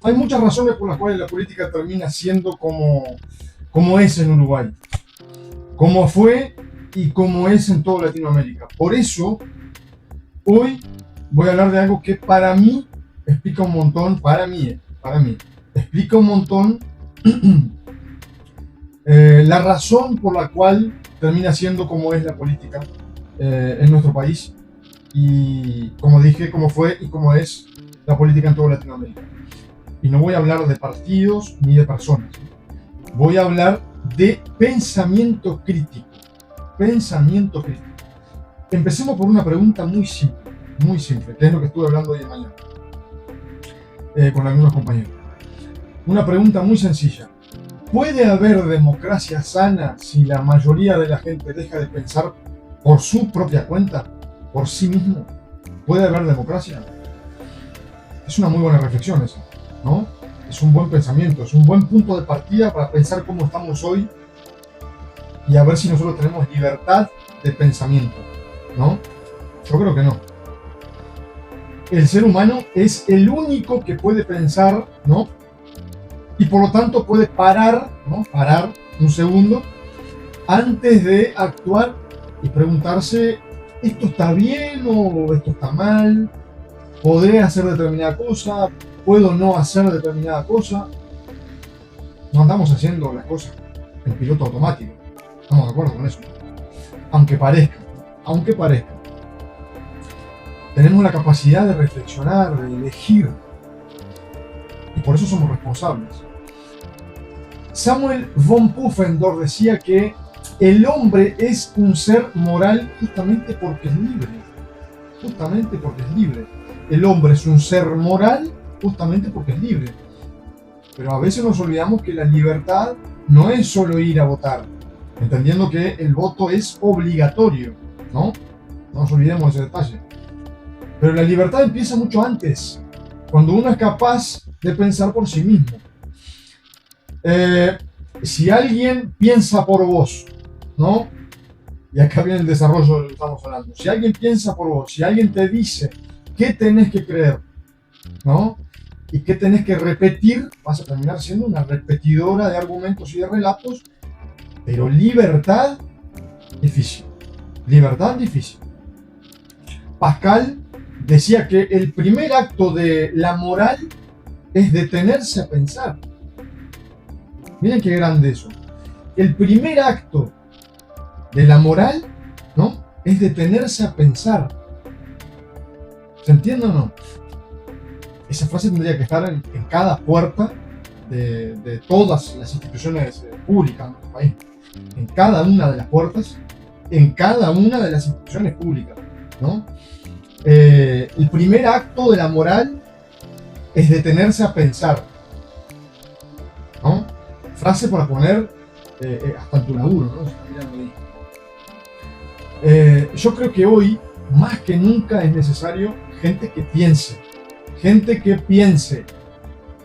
Hay muchas razones por las cuales la política termina siendo como es en Uruguay, como fue y como es en toda Latinoamérica. Por eso, hoy voy a hablar de algo que para mí explica un montón, para mí, explica un montón la razón por la cual termina siendo como es la política en nuestro país y, como dije, cómo fue y cómo es la política en toda Latinoamérica. Y no voy a hablar de partidos ni de personas. Voy a hablar de pensamiento crítico. Pensamiento crítico. Empecemos por una pregunta muy simple, que es lo que estuve hablando hoy en mañana con algunos compañeros. Una pregunta muy sencilla. ¿Puede haber democracia sana si la mayoría de la gente deja de pensar por su propia cuenta, por sí mismo? ¿Puede haber democracia? Es una muy buena reflexión esa, ¿no? Es un buen pensamiento, es un buen punto de partida para pensar cómo estamos hoy y a ver si nosotros tenemos libertad de pensamiento, ¿no? Yo creo que no. El ser humano es el único que puede pensar, ¿no? Y por lo tanto puede parar, ¿no? Parar un segundo antes de actuar y preguntarse, ¿esto está bien o esto está mal? ¿Podré hacer determinada cosa? ¿Puedo no hacer determinada cosa? No andamos haciendo las cosas en piloto automático. Estamos de acuerdo con eso. Aunque parezca, aunque parezca. Tenemos la capacidad de reflexionar, de elegir. Y por eso somos responsables. Samuel von Pufendorf decía que el hombre es un ser moral justamente porque es libre. Justamente porque es libre. El hombre es un ser moral justamente porque es libre. Pero a veces nos olvidamos que la libertad no es solo ir a votar, entendiendo que el voto es obligatorio, ¿no? No nos olvidemos de ese detalle. Pero la libertad empieza mucho antes, cuando uno es capaz de pensar por sí mismo. Si alguien piensa por vos, ¿no? Y acá viene el desarrollo de lo que estamos hablando. Si alguien piensa por vos, si alguien te dice qué tenés que creer, ¿no? Y qué tenés que repetir, vas a terminar siendo una repetidora de argumentos y de relatos, pero libertad, difícil. Libertad, difícil. Pascal decía que el primer acto de la moral es detenerse a pensar. Miren qué grande eso. El primer acto de la moral, ¿no? Es detenerse a pensar. ¿Se entiende o no? Esa frase tendría que estar en cada puerta de todas las instituciones públicas de nuestro país. En cada una de las puertas, en cada una de las instituciones públicas, ¿no? El primer acto de la moral es detenerse a pensar, ¿no? Frase para poner hasta en tu laburo, ¿no? Yo creo que hoy, más que nunca, es necesario gente que piense,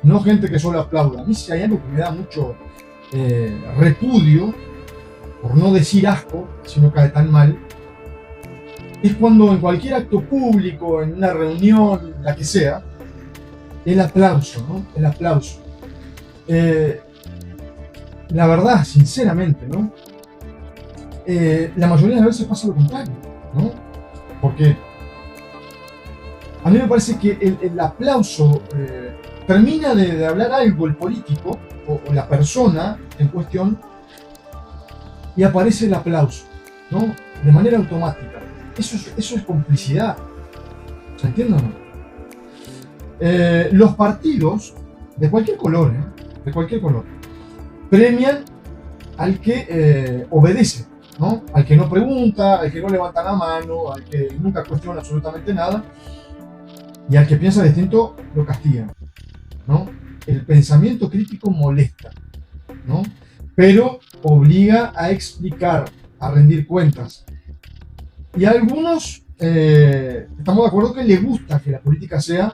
no gente que solo aplauda. A mí si hay algo que me da mucho repudio, por no decir asco, si no cae tan mal, es cuando en cualquier acto público, en una reunión, la que sea, el aplauso, ¿no? El aplauso. La verdad, sinceramente, ¿no? La mayoría de las veces pasa lo contrario, ¿no? Porque a mí me parece que el aplauso termina de hablar algo el político o la persona en cuestión y aparece el aplauso, ¿no? De manera automática. Eso es complicidad. ¿Se entiende o no? Los partidos, de cualquier color, de cualquier color, premian al que obedece, ¿no? Al que no pregunta, al que no levanta la mano, al que nunca cuestiona absolutamente nada, y al que piensa distinto lo castigan, ¿no? El pensamiento crítico molesta, ¿no? Pero obliga a explicar, a rendir cuentas. Y a algunos estamos de acuerdo que les gusta que la política sea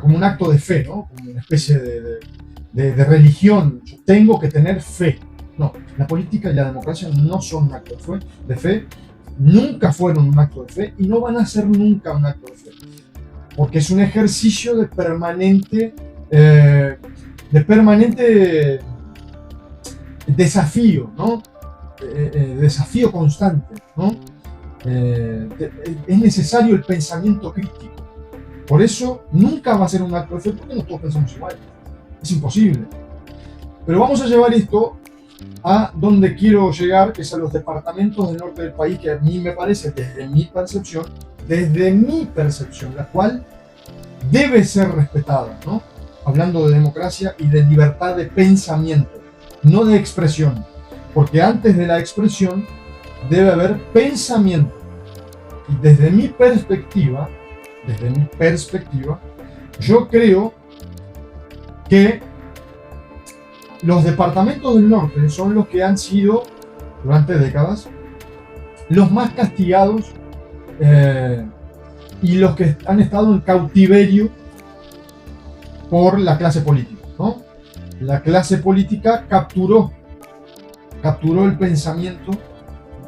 como un acto de fe, ¿no? Como una especie de religión. Yo tengo que tener fe. No, la política y la democracia no son un acto de fe, nunca fueron un acto de fe y no van a ser nunca un acto de fe. Porque es un ejercicio de permanente eh, de permanente desafío, ¿no? Desafío constante, ¿no? Es necesario el pensamiento crítico. Por eso nunca va a ser un acto de fe porque no todos pensamos igual. Es imposible. Pero vamos a llevar esto a donde quiero llegar, que es a los departamentos del norte del país, que a mí me parece, desde mi percepción, la cual debe ser respetada, ¿no? Hablando de democracia y de libertad de pensamiento, no de expresión. Porque antes de la expresión debe haber pensamiento. Y desde mi perspectiva, yo creo que los departamentos del norte son los que han sido, durante décadas, los más castigados y los que han estado en cautiverio por la clase política, ¿no? La clase política capturó el pensamiento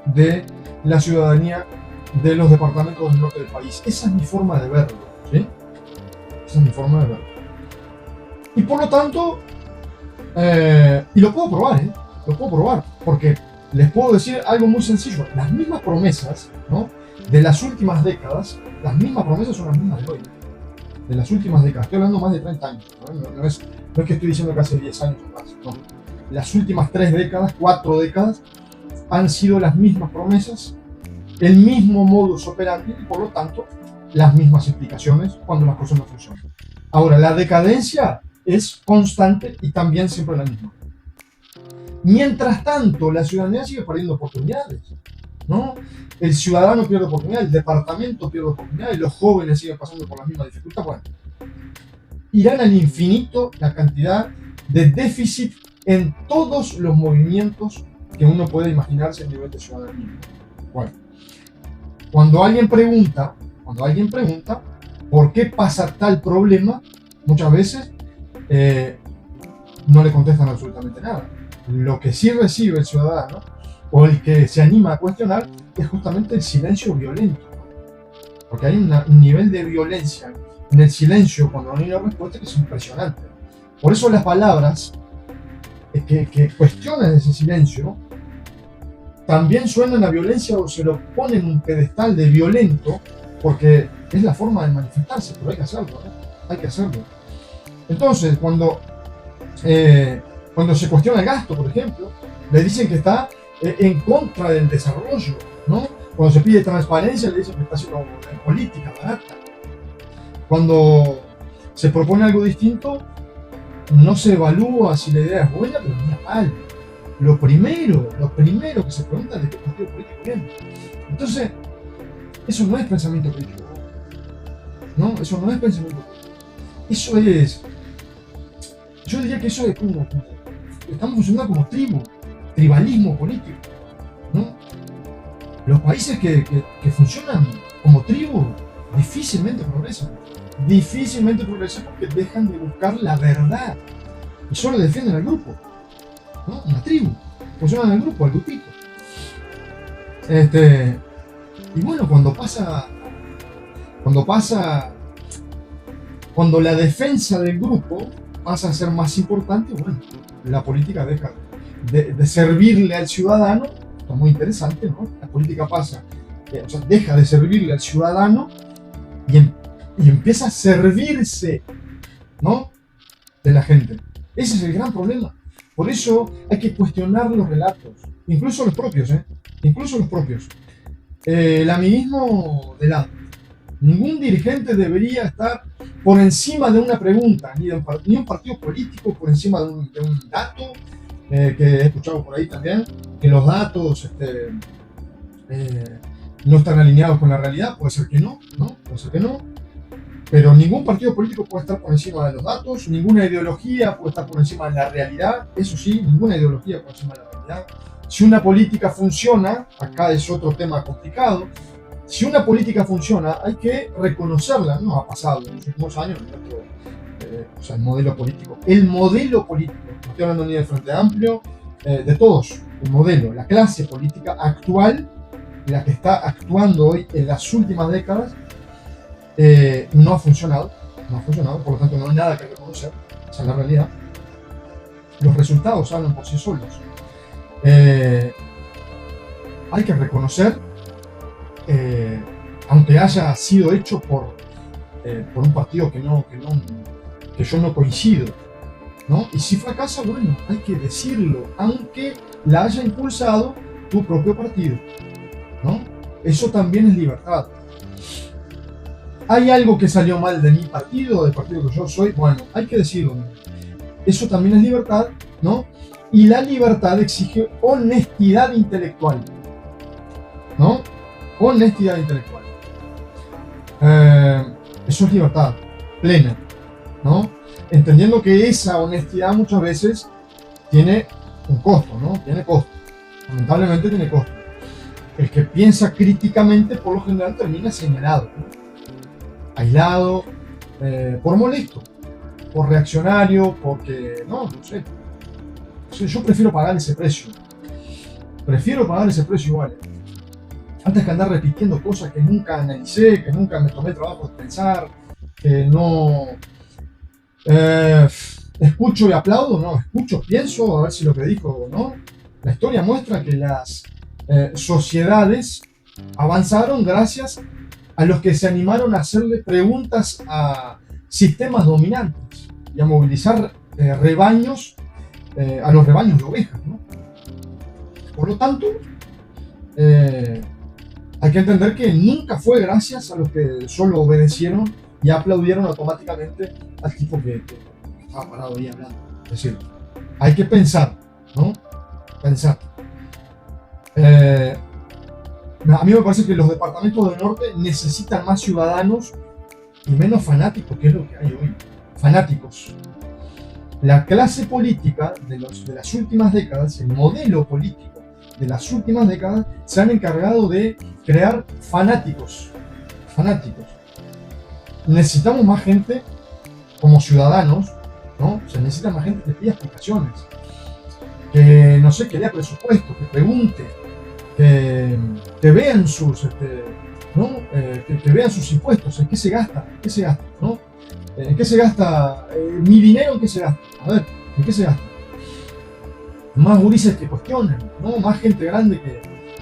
de la ciudadanía de los departamentos del norte del país. Esa es mi forma de verlo, ¿sí? Esa es mi forma de verlo. Y por lo tanto, y lo puedo probar, lo puedo probar, porque les puedo decir algo muy sencillo. Las mismas promesas, ¿no? De las últimas décadas, las mismas promesas son las mismas de hoy. De las últimas décadas, estoy hablando más de 30 años, ¿no? No es que estoy diciendo que hace 10 años o más, no. Las últimas 3 décadas, 4 décadas, han sido las mismas promesas, el mismo modus operandi y por lo tanto las mismas explicaciones cuando las cosas no funcionan. Ahora, la decadencia es constante y también siempre la misma. Mientras tanto, la ciudadanía sigue perdiendo oportunidades, ¿no? El ciudadano pierde oportunidades, el departamento pierde oportunidades, los jóvenes siguen pasando por la misma dificultad. Bueno, irán al infinito la cantidad de déficit en todos los movimientos que uno puede imaginarse a nivel de ciudadanía. Bueno, cuando alguien pregunta por qué pasa tal problema, muchas veces no le contestan absolutamente nada. Lo que sí recibe el ciudadano o el que se anima a cuestionar es justamente el silencio violento, porque hay un nivel de violencia en el silencio cuando no hay una respuesta que es impresionante. Por eso las palabras que cuestionan ese silencio también suenan a violencia o se lo ponen en un pedestal de violento, porque es la forma de manifestarse, pero hay que hacerlo, ¿no? Hay que hacerlo. Entonces, cuando se cuestiona el gasto, por ejemplo, le dicen que está en contra del desarrollo, ¿no? Cuando se pide transparencia, le dicen que está haciendo política barata. Cuando se propone algo distinto, no se evalúa si la idea es buena, pero ni a mal. Lo primero que se pregunta es de qué partido político viene. Entonces, eso no es pensamiento crítico, ¿no? Eso no es pensamiento crítico. Eso es, yo diría que eso es como, estamos funcionando como tribalismo político, ¿no? Los países que funcionan como tribu difícilmente progresan porque dejan de buscar la verdad y solo defienden al grupo, ¿no? Una tribu, funcionan al grupo, al grupito. Y bueno, cuando la defensa del grupo pasa a ser más importante, bueno, la política deja de servirle al ciudadano. Esto es muy interesante, ¿no? La política pasa, o sea, deja de servirle al ciudadano y empieza a servirse, ¿no? De la gente. Ese es el gran problema. Por eso hay que cuestionar los relatos, incluso los propios, incluso los propios. El amiguismo de lado. Ningún dirigente debería estar por encima de una pregunta, ni un partido político por encima de un dato, que he escuchado por ahí también, que los datos no están alineados con la realidad. Puede ser que no, puede ser que no, pero ningún partido político puede estar por encima de los datos, ninguna ideología puede estar por encima de la realidad. Eso sí, ninguna ideología por encima de la realidad. Si una política funciona, acá es otro tema complicado, si una política funciona, hay que reconocerla, ¿no? Ha pasado en los últimos años el modelo político, no estoy hablando ni del Frente Amplio, de todos, el modelo, la clase política actual, la que está actuando hoy en las últimas décadas, no ha funcionado, por lo tanto no hay nada que reconocer. esa es la realidad. Los resultados hablan por sí solos. Hay que reconocer, aunque haya sido hecho por un partido que yo no coincido, ¿no? Y si fracasa, bueno, hay que decirlo, aunque la haya impulsado tu propio partido, ¿no? Eso también es libertad. ¿Hay algo que salió mal de mi partido, del partido que yo soy? Bueno, hay que decirlo, ¿no? Eso también es libertad, ¿no? Y la libertad exige honestidad intelectual, ¿no? Honestidad intelectual. Eso es libertad plena, ¿no? Entendiendo que esa honestidad muchas veces tiene un costo, ¿no? Tiene costo. Lamentablemente tiene costo. El que piensa críticamente, por lo general, termina señalado, ¿no? Aislado, por molesto, por reaccionario, porque, no sé. Yo prefiero pagar ese precio. Prefiero pagar ese precio igual. Antes que andar repitiendo cosas que nunca analicé, que nunca me tomé el trabajo de pensar, que no... escucho y aplaudo, no, escucho, pienso, a ver si lo que dijo, ¿no? La historia muestra que las sociedades avanzaron gracias a los que se animaron a hacerle preguntas a sistemas dominantes y a movilizar rebaños, a los rebaños de ovejas, ¿no? Por lo tanto, hay que entender que nunca fue gracias a los que solo obedecieron y aplaudieron automáticamente al tipo que estaba parado ahí hablando. Es decir, hay que pensar, ¿no? Pensar. A mí me parece que los departamentos del norte necesitan más ciudadanos y menos fanáticos, que es lo que hay hoy. Fanáticos. La clase política de las últimas décadas, el modelo político de las últimas décadas, se han encargado de crear fanáticos. Fanáticos. Necesitamos más gente como ciudadanos, ¿no? Se necesita más gente que pida explicaciones, que, no sé, que lea presupuesto, que pregunte, que vean sus, ¿no? Que vean sus impuestos, en qué se gasta, ¿no? ¿En qué se gasta mi dinero? ¿En qué se gasta? A ver, ¿en qué se gasta? Más gurises que cuestionen, ¿no? Más gente grande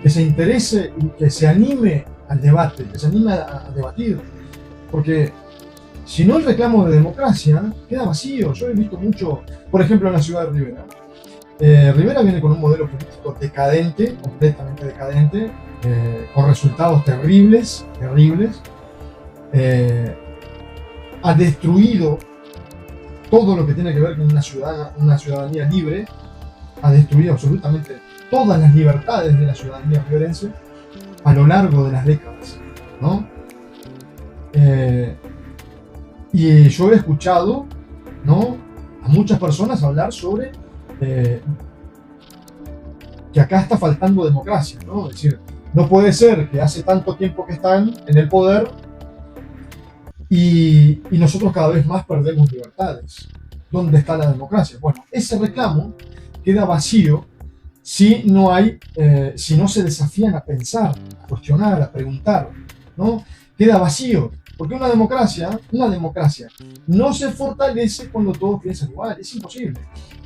que se interese y que se anime al debate, que se anime a debatir. Porque si no, el reclamo de democracia queda vacío. Yo he visto mucho, por ejemplo, en la ciudad de Rivera. Rivera viene con un modelo político decadente, completamente decadente, con resultados terribles. Ha destruido todo lo que tiene que ver con una ciudadanía libre, ha destruido absolutamente todas las libertades de la ciudadanía riverense a lo largo de las décadas, ¿no? Y yo he escuchado, ¿no?, a muchas personas hablar sobre que acá está faltando democracia, ¿no? Es decir, no puede ser que hace tanto tiempo que están en el poder y nosotros cada vez más perdemos libertades. ¿Dónde está la democracia? Bueno, ese reclamo queda vacío si no se desafían a pensar, a cuestionar, a preguntar, ¿no? Queda vacío, porque una democracia no se fortalece cuando todos piensan igual, es imposible.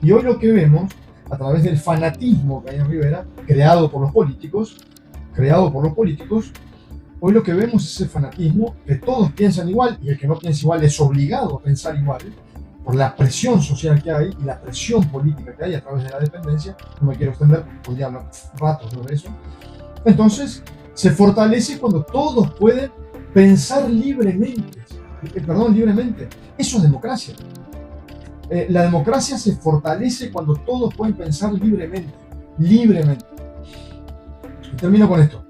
Y hoy lo que vemos, a través del fanatismo que hay en Rivera, creado por los políticos, hoy lo que vemos es ese fanatismo, que todos piensan igual, y el que no piensa igual es obligado a pensar igual, por la presión social que hay y la presión política que hay a través de la dependencia. No me quiero extender, podría hablar ratos sobre eso. Entonces, se fortalece cuando todos pueden pensar libremente. Eso es democracia. La democracia se fortalece cuando todos pueden pensar libremente. Y termino con esto.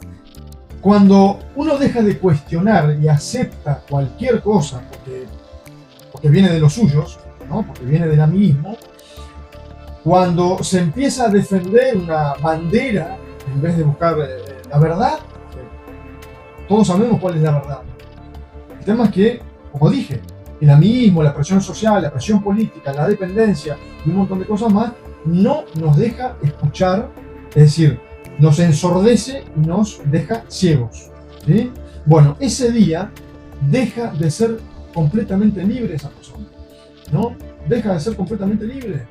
Cuando uno deja de cuestionar y acepta cualquier cosa porque viene de los suyos, ¿no?, porque viene del amiguismo, cuando se empieza a defender una bandera en vez de buscar la verdad, todos sabemos cuál es la verdad. El tema es que, como dije, el amiguismo, la presión social, la presión política, la dependencia y un montón de cosas más no nos deja escuchar, es decir, nos ensordece y nos deja ciegos, ¿sí? Bueno, ese día deja de ser completamente libre esa persona, ¿no? deja de ser completamente libre.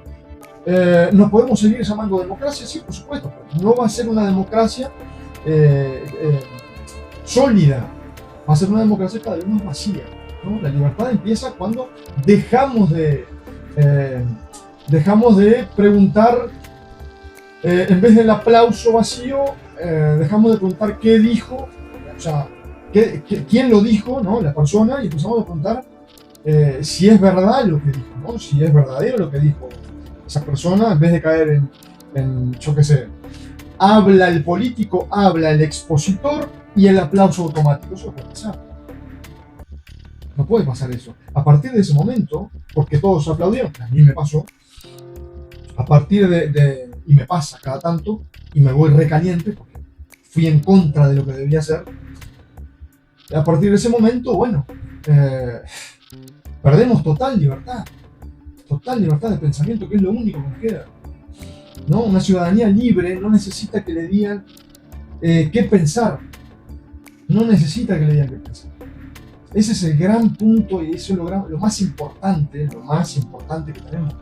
¿Nos podemos seguir llamando democracia? Sí, por supuesto, pero no va a ser una democracia sólida, va a ser una democracia cada vez más vacía, ¿no? La libertad empieza cuando dejamos de preguntar, en vez del aplauso vacío, dejamos de preguntar qué dijo, o sea, quién lo dijo, ¿no? La persona, y empezamos a preguntar si es verdad lo que dijo, ¿no? Si es verdadero lo que dijo esa persona, en vez de caer yo qué sé, habla el político, habla el expositor y el aplauso automático. Eso no puede pasar. No puede pasar eso. A partir de ese momento, porque todos aplaudieron, a mí me pasó, a partir y me pasa cada tanto, y me voy recaliente porque fui en contra de lo que debía hacer. A partir de ese momento, bueno, perdemos total libertad de pensamiento, que es lo único que nos queda, ¿no? Una ciudadanía libre no necesita que le digan qué pensar, no necesita que le digan qué pensar. Ese es el gran punto y eso es lo más importante que tenemos.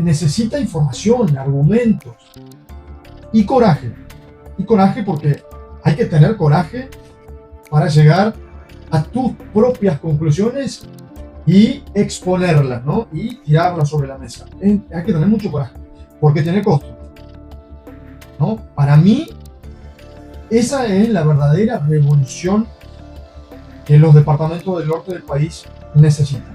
Necesita información, argumentos y coraje. Y coraje porque hay que tener coraje para llegar a tus propias conclusiones y exponerlas, ¿no? Y tirarlas sobre la mesa. Hay que tener mucho coraje, porque tiene costo, ¿no? Para mí, esa es la verdadera revolución que los departamentos del norte del país necesitan.